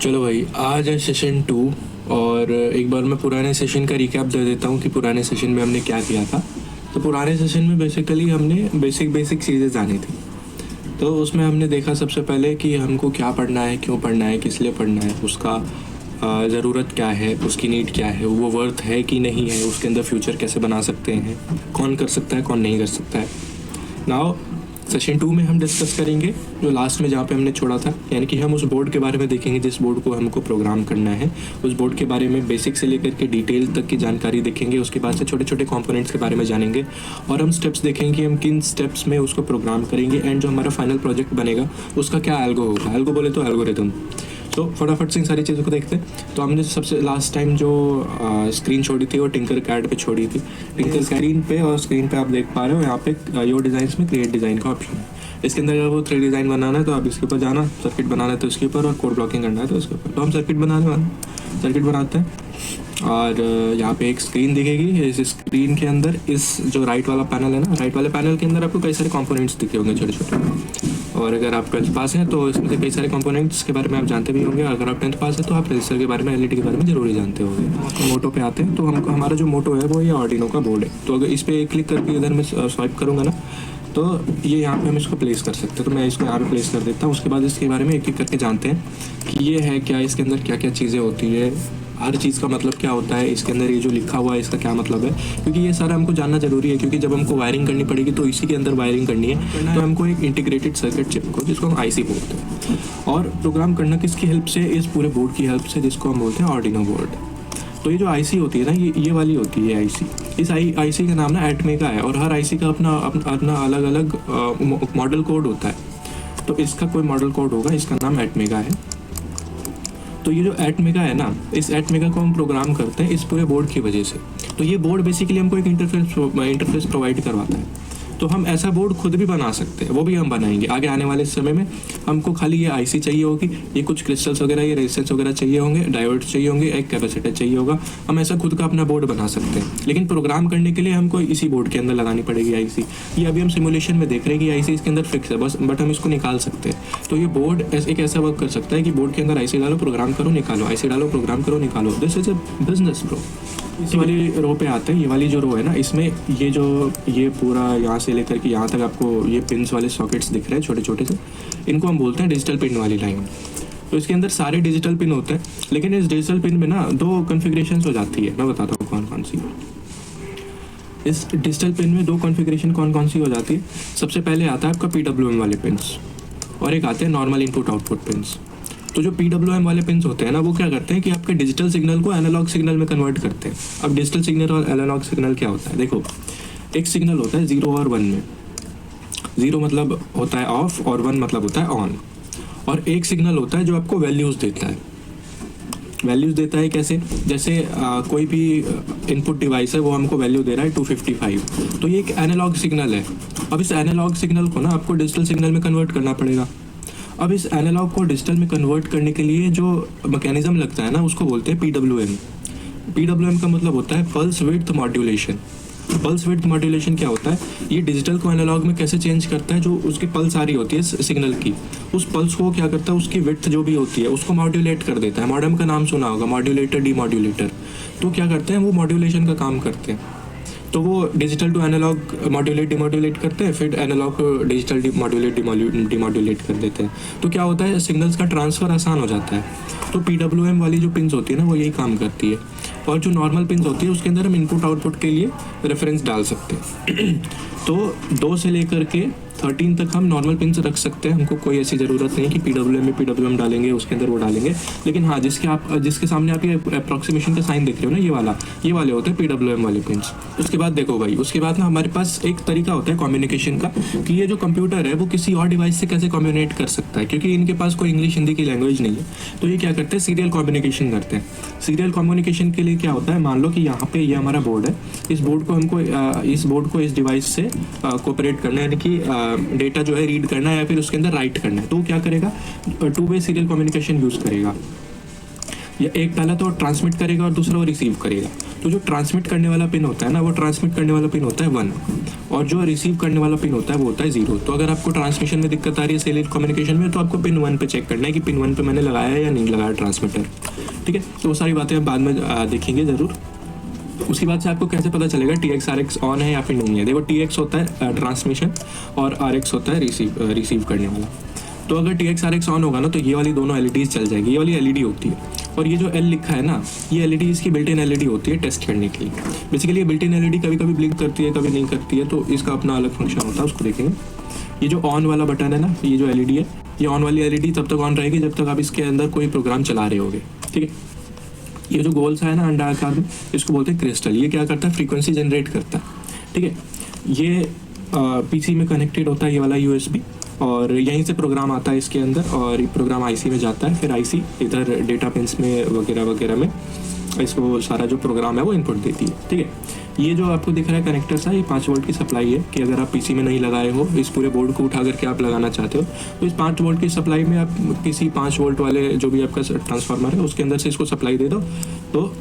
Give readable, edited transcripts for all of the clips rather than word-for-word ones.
चलो भाई, आज है सेशन 2। और एक बार मैं पुराने सेशन का रिकैप दे देता हूँ कि पुराने सेशन में हमने क्या किया था। तो पुराने सेशन में बेसिकली हमने बेसिक चीज़ें जानी थी। तो उसमें हमने देखा सबसे पहले कि हमको क्या पढ़ना है, क्यों पढ़ना है, किस लिए पढ़ना है, उसका ज़रूरत क्या है, उसकी नीड क्या है, वो वर्थ है कि नहीं है, उसके अंदर फ्यूचर कैसे बना सकते हैं, कौन कर सकता है, कौन नहीं कर सकता है। नाउ सेशन 2 में हम डिस्कस करेंगे जो लास्ट में जहाँ पे हमने छोड़ा था, यानी कि हम उस बोर्ड के बारे में देखेंगे जिस बोर्ड को हमको प्रोग्राम करना है। उस बोर्ड के बारे में बेसिक से लेकर के डिटेल तक की जानकारी देखेंगे। उसके बाद से छोटे छोटे कंपोनेंट्स के बारे में जानेंगे और हम स्टेप्स देखेंगे कि हम किन स्टेप्स में उसको प्रोग्राम करेंगे। एंड जो हमारा फाइनल प्रोजेक्ट बनेगा उसका क्या एल्गो होगा। एल्गो बोले तो एल्गोरिथम। तो फटाफट से इन सारी चीज़ों को देखते हैं। तो हमने सबसे लास्ट टाइम जो स्क्रीन छोड़ी थी वो टिंकर कैड पे छोड़ी थी। टिंकर स्क्रीन पे और स्क्रीन पे आप देख पा रहे हो यहाँ पे योर डिज़ाइंस में क्रिएट डिज़ाइन का ऑप्शन है। इसके अंदर अगर वो 3D डिज़ाइन बनाना है तो आप इसके ऊपर जाना, सर्किट बनाना है तो इसके ऊपर, और कोड ब्लॉकिंग करना है तो इसके ऊपर। तो हम सर्किट बनाते हैं और यहाँ पे एक स्क्रीन दिखेगी। इस स्क्रीन के अंदर इस जो राइट वाला पैनल है ना, राइट वाले पैनल के अंदर आपको कई सारे कंपोनेंट्स दिखे होंगे छोटे छोटे। और अगर आप 12th पास हैं तो इसमें से कई सारे कंपोनेंट्स के बारे में आप जानते भी होंगे। अगर आप 10th पास है तो आप रजिस्टर के बारे में, एलईडी के बारे में जरूरी जानते होंगे। मोटो पे आते हैं तो हमको हमारा जो मोटो है वो ये आर्डिनो का बोर्ड है। तो अगर इस पर क्लिक करके इधर मैं स्वाइप करूँगा ना तो ये यहाँ पे हम इसको प्लेस कर सकते हैं। तो मैं इसको यहाँ पे प्लेस कर देता हूँ। उसके बाद इसके बारे में एक एक करके जानते हैं कि ये है क्या, इसके अंदर क्या क्या चीज़ें होती है, हर चीज़ का मतलब क्या होता है, इसके अंदर ये जो लिखा हुआ है इसका क्या मतलब है। क्योंकि ये सारा हमको जानना जरूरी है, क्योंकि जब हमको वायरिंग करनी पड़ेगी तो इसी के अंदर वायरिंग करनी है। तो हमको एक इंटीग्रेटेड सर्किट चिप को, जिसको हम आईसी बोलते हैं, और प्रोग्राम करना किसकी हेल्प से, इस पूरे बोर्ड की हेल्प से, जिसको हम बोलते हैं आर्डिनो बोर्ड। तो ये जो आईसी होती है ना, ये वाली होती है आईसी। इस आईसी का नाम ना एटमेगा है, और हर आईसी का अपना अलग अलग मॉडल कोड होता है। तो इसका कोई मॉडल कोड होगा, इसका नाम एटमेगा है। तो ये जो एटमेगा है ना, इस एटमेगा को हम प्रोग्राम करते हैं इस पूरे बोर्ड की वजह से। तो ये बोर्ड बेसिकली हमको एक इंटरफेस प्रोवाइड करवाता है। तो हम ऐसा बोर्ड खुद भी बना सकते हैं, वो भी हम बनाएंगे आगे आने वाले समय में। हमको खाली ये आईसी चाहिए होगी, ये कुछ क्रिस्टल्स वगैरह, ये रेजिस्टेंस वगैरह चाहिए होंगे, डायोड चाहिए होंगे, एक कैपेसिटर चाहिए होगा। हम ऐसा खुद का अपना बोर्ड बना सकते हैं, लेकिन प्रोग्राम करने के लिए हमको इसी बोर्ड के अंदर लगानी पड़ेगी आईसी। ये अभी हम सिमुलेशन में देख रहे हैं कि आईसी इसके अंदर फिक्स है बस, बट हम इसको निकाल सकते हैं। तो ये बोर्ड एक ऐसा वर्क कर सकता है कि बोर्ड के अंदर आईसी डालो, प्रोग्राम करो, निकालो, आईसी डालो, प्रोग्राम करो, निकालो। This is a business bro. इस वाली रो पे आते हैं। ये वाली जो रो है ना, इसमें ये पूरा यहाँ से लेकर के यहाँ तक आपको ये पिन्स वाले सॉकेट्स दिख रहे हैं छोटे छोटे से, इनको हम बोलते हैं डिजिटल पिन वाली लाइन। तो इसके अंदर सारे डिजिटल पिन होते हैं, लेकिन इस डिजिटल पिन में ना 2 कॉन्फ़िगरेशंस हो जाती है। मैं बताता हूँ कौन कौन सी। इस डिजिटल पिन में 2 कॉन्फ़िगरेशन कौन कौन सी हो जाती है। सबसे पहले आता है आपका PWM वाले पिन्स, और एक आते हैं नॉर्मल इनपुट आउटपुट पिन्स। तो जो PWM वाले पिन्स होते हैं ना, वो क्या करते हैं कि आपके डिजिटल सिग्नल को एनालॉग सिग्नल में कन्वर्ट करते हैं। अब डिजिटल सिग्नल और एनालॉग सिग्नल क्या होता है, देखो, एक सिग्नल होता है 0 और 1 में। 0 मतलब होता है ऑफ और 1 मतलब होता है ऑन। और एक सिग्नल होता है जो आपको वैल्यूज़ देता है। वैल्यूज़ देता है कैसे, जैसे कोई भी इनपुट डिवाइस है, वो हमको वैल्यू दे रहा है 255। तो ये एक एनालॉग सिग्नल है। अब इस एनालॉग सिग्नल को ना आपको डिजिटल सिग्नल में कन्वर्ट करना पड़ेगा। अब इस एनालॉग को डिजिटल में कन्वर्ट करने के लिए जो मैकेनिज्म लगता है ना, उसको बोलते हैं PWM। PWM का मतलब होता है pulse width modulation. Pulse width modulation क्या होता है, ये डिजिटल को एनालॉग में कैसे चेंज करता है। जो उसकी पल्स आ रही होती है सिग्नल की, उस पल्स को क्या करता है, उसकी विड्थ जो भी होती है उसको मॉड्यूलेट कर देता है। मॉडेम का नाम सुना होगा, मॉड्यूलेटर, डीमॉड्यूलेटर। तो क्या करते हैं, वो मॉड्यूलेशन का काम करते हैं। तो वो डिजिटल टू एनालॉग मॉड्यूलेट डिमॉड्यूलेट करते हैं, फिर एनालॉग को डिजिटल मॉड्यूलेट डिमॉड्यूलेट कर देते हैं। तो क्या होता है, सिग्नल्स का ट्रांसफ़र आसान हो जाता है। तो PWM वाली जो पिन्स होती है ना, वो यही काम करती है। और जो नॉर्मल पिन्स होती है उसके अंदर हम इनपुट आउटपुट के लिए रेफरेंस डाल सकते हैं। तो 2 से लेकर के 13 तक हम नॉर्मल पिन्स रख सकते हैं। हमको कोई ऐसी ज़रूरत नहीं कि PWM में PWM डालेंगे, उसके अंदर वो डालेंगे। लेकिन हाँ, जिसके सामने आप ये अप्रॉक्सीमेशन का साइन देख रहे हो ना, ये वाले होते हैं PWM वाले पिन्स। उसके बाद देखो भाई, उसके बाद ना हमारे पास एक तरीका होता है कम्युनिकेशन का, कि ये जो कंप्यूटर है वो किसी और डिवाइस से कैसे कम्युनिकेट कर सकता है, क्योंकि इनके पास कोई इंग्लिश हिंदी की लैंग्वेज नहीं है। तो ये क्या करते हैं, सीरियल कम्युनिकेशन करते हैं। सीरियल कम्युनिकेशन के लिए क्या होता है, मान लो कि यहाँ पे ये हमारा बोर्ड है, इस बोर्ड को इस डिवाइस से कोऑपरेट करना है, यानी कि डेटा जो है रीड करना है या फिर उसके अंदर राइट करना है। तो क्या करेगा, 2 वे सीरियल कम्युनिकेशन यूज़ करेगा। या एक पहला तो ट्रांसमिट करेगा और दूसरा वो रिसीव करेगा। तो जो ट्रांसमिट करने वाला पिन होता है ना, वो ट्रांसमिट करने वाला पिन होता है 1 और जो रिसीव करने वाला पिन होता है वो होता है 0। तो अगर आपको ट्रांसमिशन में दिक्कत आ रही है सेलुलर कम्युनिकेशन में, तो आपको पिन 1 पे चेक करना है कि पिन 1 पे मैंने लगाया है या नहीं लगाया ट्रांसमीटर, ठीक है। तो वो सारी बातें हम बाद में देखेंगे ज़रूर। उसके बाद से आपको कैसे पता चलेगा TX RX ऑन है या फिर नहीं है। देखो TX होता है ट्रांसमिशन और RX होता है रिसीव करने वाला। तो अगर TX RX ऑन होगा ना तो ये वाली दोनों LEDs चल जाएगी। ये वाली LED होती है और ये जो L लिखा है ना, ये LED इसकी बिल्ट इन LED होती है टेस्ट करने के लिए। बेसिकली ये बिल्ट इन LED कभी कभी ब्लिंक करती है, कभी नहीं करती है, तो इसका अपना अलग फंक्शन होता है, उसको देखेंगे। ये जो ऑन वाला बटन है ना, ये जो LED है, ये ऑन वाली LED तब तक ऑन रहेगी जब तक आप इसके अंदर कोई प्रोग्राम चला रहे होगे, ठीक है। ये जो गोल सा है ना अंडाकार में, इसको बोलते हैं क्रिस्टल। ये क्या करता है, फ्रीक्वेंसी जनरेट करता है, ठीक है। ये PC में कनेक्टेड होता है, ये वाला USB, और यहीं से प्रोग्राम आता है इसके अंदर और ये प्रोग्राम IC में जाता है। फिर IC इधर डेटा पिन्स में वगैरह वगैरह में इसको सारा जो प्रोग्राम है वो इनपुट देती है, ठीक है। ये जो आपको दिख रहा है कनेक्टर सा, ये 5 वोल्ट की सप्लाई है कि अगर आप PC में नहीं लगाए हो, इस पूरे बोर्ड को उठा करके आप लगाना चाहते हो, तो इस 5 वोल्ट की सप्लाई में आप किसी 5 वोल्ट वाले जो भी आपका ट्रांसफार्मर है उसके अंदर से इसको सप्लाई दे दो, तो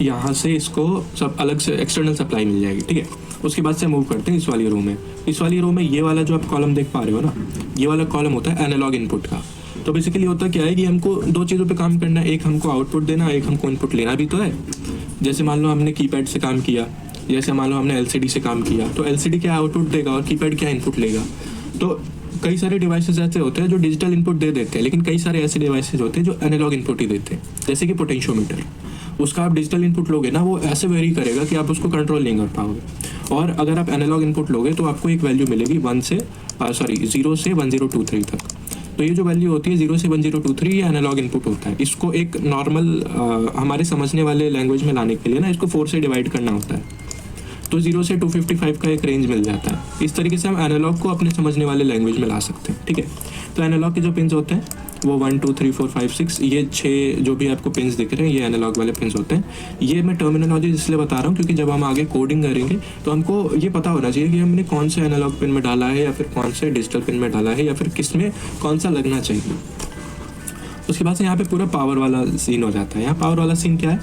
यहाँ से इसको सब अलग से एक्सटर्नल सप्लाई मिल जाएगी, ठीक है। उसके बाद से मूव करते हैं इस वाली रो में। इस वाली रो में ये वाला जो आप कॉलम देख पा रहे हो ना, ये वाला कॉलम होता है एनालॉग इनपुट का। तो बेसिकली होता क्या है कि हमको 2 चीज़ों पे काम करना है, एक हमको आउटपुट देना, एक हमको इनपुट लेना भी तो है। जैसे मान लो हमने कीपैड से काम किया, जैसे मान लो हमने LCD से काम किया, तो LCD क्या आउटपुट देगा और कीपैड क्या इनपुट लेगा। तो कई सारे डिवाइसेस ऐसे होते हैं जो डिजिटल इनपुट दे देते हैं, लेकिन कई सारे ऐसे डिवाइसेस होते हैं जो एनालॉग इनपुट ही देते हैं। जैसे कि पोटेंशियोमीटर, उसका आप डिजिटल इनपुट लोगे ना, वो ऐसे वेरी करेगा कि आप उसको कंट्रोल नहीं कर पाओगे। और अगर आप एनालॉग इनपुट लोगे तो आपको एक वैल्यू मिलेगी 0 से 1023 तक। तो ये जो वैल्यू होती है 0 से 1023, ये एनालॉग इनपुट होता है। इसको एक नॉर्मल हमारे समझने वाले लैंग्वेज में लाने के लिए ना, इसको 4 से डिवाइड करना होता है, तो 0 से 255 का एक रेंज मिल जाता है। इस तरीके से हम एनालॉग को अपने समझने वाले लैंग्वेज में ला सकते हैं, ठीक है। तो एनालॉग के जो पिन्स होते हैं वो 1 2 3 4 5 6, ये 6 जो भी आपको पिन्स दिख रहे हैं ये एनालॉग वाले पिन्स होते हैं। ये मैं टर्मिनोलॉजी इसलिए बता रहा हूँ क्योंकि जब हम आगे कोडिंग करेंगे तो हमको ये पता होना चाहिए कि हमने कौन से एनालॉग पिन में डाला है या फिर कौन से डिजिटल पिन में डाला है या फिर किस में कौन सा लगना चाहिए। उसके बाद से यहाँ पे पूरा पावर वाला सीन हो जाता है। यहाँ पावर वाला सीन क्या है,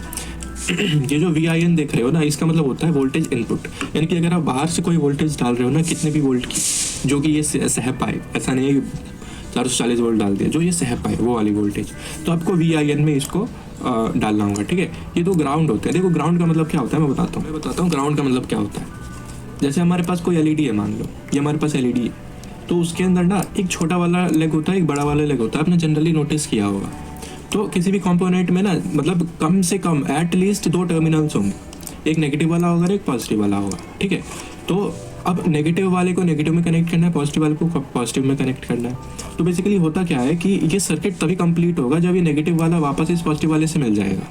ये जो VIN देख रहे हो ना, इसका मतलब होता है वोल्टेज इनपुट। यानी कि अगर आप बाहर से कोई वोल्टेज डाल रहे हो ना, कितने भी वोल्ट की, जो कि ये सह पाए, ऐसा नहीं है कि 440 वोल्ट डाल दिया, जो ये सह पाए वो वाली वोल्टेज, तो आपको VIN में इसको डालना होगा, ठीक है। ये तो ग्राउंड होते हैं। देखो ग्राउंड का मतलब क्या होता है मैं बताता हूँ ग्राउंड का मतलब क्या होता है। जैसे हमारे पास कोई LED है, मान लो ये हमारे पास LED है, तो उसके अंदर ना एक छोटा वाला लेग होता है, एक बड़ा वाला लेग होता है। आपने जनरली नोटिस किया होगा। तो किसी भी कंपोनेंट में ना, मतलब कम से कम एटलीस्ट 2 टर्मिनल्स होंगे, एक नेगेटिव वाला होगा, एक पॉजिटिव वाला होगा, ठीक है। तो अब नेगेटिव वाले को नेगेटिव में कनेक्ट करना है, पॉजिटिव वाले को पॉजिटिव में कनेक्ट करना है। तो बेसिकली होता क्या है कि ये सर्किट तभी कंप्लीट होगा जब ये नेगेटिव वाला वापस इस पॉजिटिव वाले से मिल जाएगा।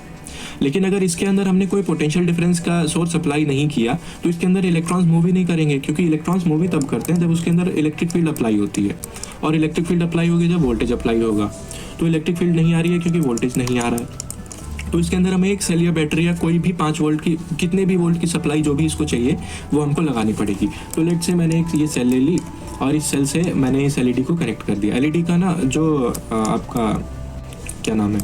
लेकिन अगर इसके अंदर हमने कोई पोटेंशियल डिफरेंस का सोर्स अप्लाई नहीं किया तो इसके अंदर इलेक्ट्रॉन्स मूव ही नहीं करेंगे, क्योंकि इलेक्ट्रॉन्स मूव ही तब करते हैं जब उसके अंदर इलेक्ट्रिक फील्ड अप्लाई होती है, और इलेक्ट्रिक फील्ड अप्लाई होगी जब वोल्टेज अप्लाई होगा। तो इलेक्ट्रिक फील्ड नहीं आ रही है क्योंकि वोल्टेज नहीं आ रहा है। तो इसके अंदर हमें एक सेल या बैटरी या कोई भी 5 वोल्ट की, कितने भी वोल्ट की सप्लाई जो भी इसको चाहिए वो हमको लगानी पड़ेगी। तो लेट से मैंने एक ये सेल ले ली और इस सेल से मैंने इस LED को कनेक्ट कर दिया। LED का ना जो आपका क्या नाम है,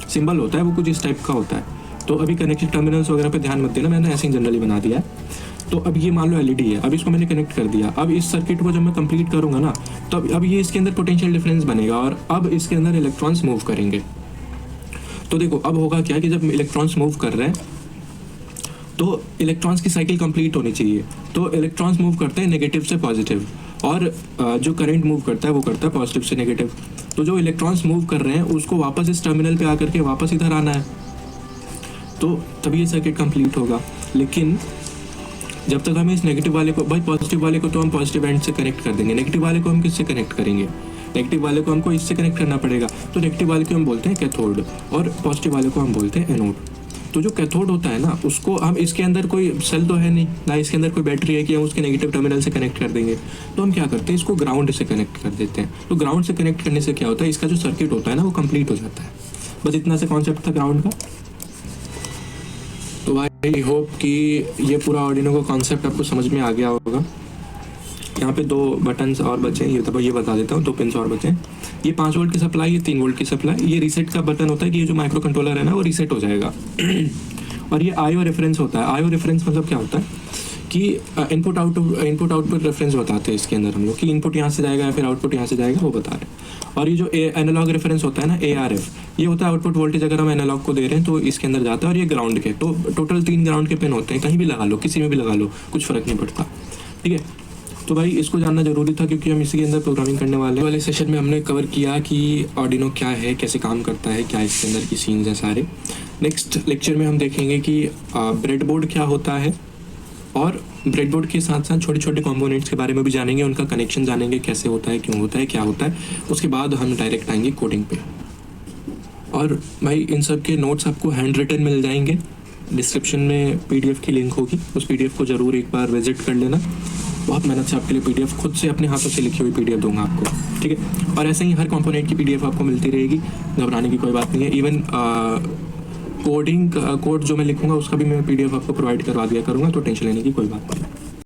सिंबल होता है, वो कुछ इस टाइप का होता है। तो अभी कनेक्टेड टर्मिनल्स वगैरह पे ध्यान मत देना, मैंने ऐसे ही जनरली बना दिया है। तो अब ये मान लो LED है, अब इसको मैंने कनेक्ट कर दिया। अब इस सर्किट को जब मैं कंप्लीट करूँगा ना, तो अब ये इसके अंदर पोटेंशियल डिफरेंस बनेगा और अब इसके अंदर इलेक्ट्रॉन्स मूव करेंगे। तो देखो अब होगा क्या कि जब इलेक्ट्रॉन्स मूव कर रहे हैं तो इलेक्ट्रॉन्स की साइकिल कंप्लीट होनी चाहिए। तो इलेक्ट्रॉन्स मूव करते हैं नेगेटिव से पॉजिटिव, और जो करंट मूव करता है वो करता है पॉजिटिव से नेगेटिव। तो जो इलेक्ट्रॉन्स मूव कर रहे हैं उसको वापस इस टर्मिनल पे आकर के वापस इधर आना है, तो तभी ये सर्किट कंप्लीट होगा। लेकिन जब तक हमें इस नेगेटिव वाले को, भाई पॉजिटिव वाले को तो हम पॉजिटिव एंड से कनेक्ट कर देंगे, नेगेटिव वाले को हम किससे कनेक्ट करेंगे, नेगेटिव वाले को हमको इससे कनेक्ट करना पड़ेगा। तो नेगेटिव वाले को हम बोलते हैं कैथोड और पॉजिटिव वाले को हम बोलते हैं एनोड। तो जो कैथोड होता है ना, उसको हम, इसके अंदर कोई सेल तो है नहीं ना, इसके अंदर कोई बैटरी है कि हम उसके नेगेटिव टर्मिनल से कनेक्ट कर देंगे। तो हम क्या करते हैं, इसको ग्राउंड से कनेक्ट कर देते हैं। तो ग्राउंड से कनेक्ट करने से क्या होता है, इसका जो सर्किट होता है ना वो कंप्लीट हो जाता है। बस इतना सा कॉन्सेप्ट था ग्राउंड का। तो भाई होप कि ये पूरा आर्डिनो का कॉन्सेप्ट आपको समझ में आ गया होगा। यहाँ पे 2 बटन्स और बचे हैं, ये बता देता हूँ, 2 पिन्स और बचे हैं। ये 5 वोल्ट की सप्लाई, ये 3 वोल्ट की सप्लाई। ये रीसेट का बटन होता है कि ये जो माइक्रो कंट्रोलर है ना वो रीसेट हो जाएगा। और ये आईओ रेफरेंस होता है। आईओ रेफरेंस मतलब क्या होता है कि इनपुट आउटपुट रेफरेंस बताते हैं इसके अंदर हम लोग कि इनपुट यहाँ से जाएगा या फिर आउटपुट यहाँ से जाएगा, वो बता रहे हैं। और ये जो एनालॉग रेफरेंस होता है ना, ARF, ये होता है आउटपुट वोल्टेज अगर हम एनालॉग को दे रहे हैं तो इसके अंदर जाता है। और ये ग्राउंड के, तो टोटल 3 ग्राउंड के पिन होते हैं, कहीं भी लगा लो, किसी में भी लगा लो, कुछ फ़र्क नहीं पड़ता, ठीक है। तो भाई इसको जानना ज़रूरी था क्योंकि हम इसी के अंदर प्रोग्रामिंग करने वाले सेशन में हमने कवर किया कि आर्डिनो क्या है, कैसे काम करता है, क्या इसके अंदर की सीन्स हैं सारे। नेक्स्ट लेक्चर में हम देखेंगे कि ब्रेडबोर्ड क्या होता है, और ब्रेडबोर्ड के साथ साथ छोटे छोटे कंपोनेंट्स के बारे में भी जानेंगे, उनका कनेक्शन जानेंगे, कैसे होता है, क्यों होता है, क्या होता है। उसके बाद हम डायरेक्ट आएंगे कोडिंग पे। और भाई इन सब के नोट्स आपको हैंड रिटन मिल जाएंगे, डिस्क्रिप्शन में PDF की लिंक होगी, उस PDF को ज़रूर एक बार विजिट कर लेना। बहुत मेहनत से आपके लिए PDF, खुद से अपने हाथों से लिखी हुई PDF दूंगा आपको, ठीक है। और ऐसे ही हर कंपोनेंट की PDF आपको मिलती रहेगी, घबराने की कोई बात नहीं है। इवन कोड जो मैं लिखूंगा उसका भी मैं PDF आपको प्रोवाइड करवा दिया करूँगा, तो टेंशन लेने की कोई बात नहीं।